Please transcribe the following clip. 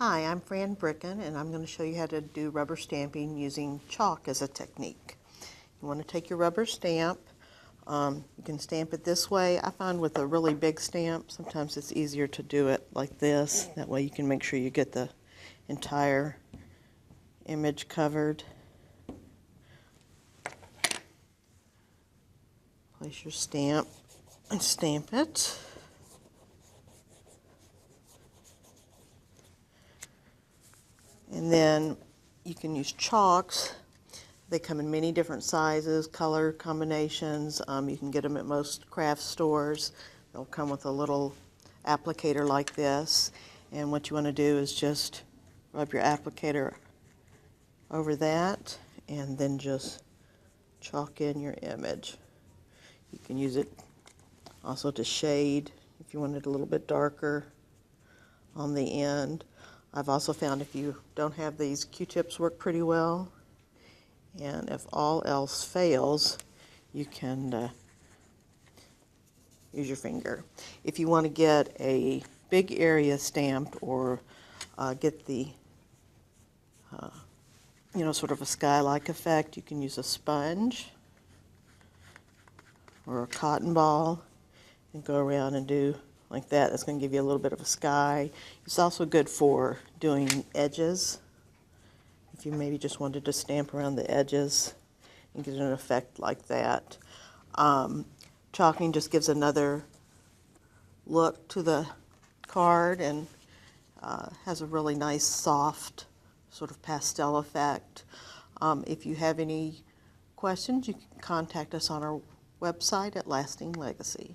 Hi, I'm Fran Bricken, and I'm going to show you how to do rubber stamping using chalk as a technique. You want to take your rubber stamp. You can stamp it this way. I find with a really big stamp, sometimes it's easier to do it like this. That way you can make sure you get the entire image covered. Place your stamp and stamp it. And then you can use chalks. They come in many different sizes, color combinations. You can get them at most craft stores. They'll come with a little applicator like this. And what you want to do is just rub your applicator over that and then just chalk in your image. You can use it also to shade if you want it a little bit darker on the end. I've also found if you don't have these, Q-tips work pretty well. And if all else fails, you can use your finger. If you want to get a big area stamped or get the, sort of a sky-like effect, you can use a sponge or a cotton ball and go around and do like that. That's going to give you a little bit of a sky. It's also good for doing edges. If you maybe just wanted to stamp around the edges and get an effect like that. Chalking just gives another look to the card and has a really nice soft sort of pastel effect. If you have any questions, you can contact us on our website at Lasting Legacy.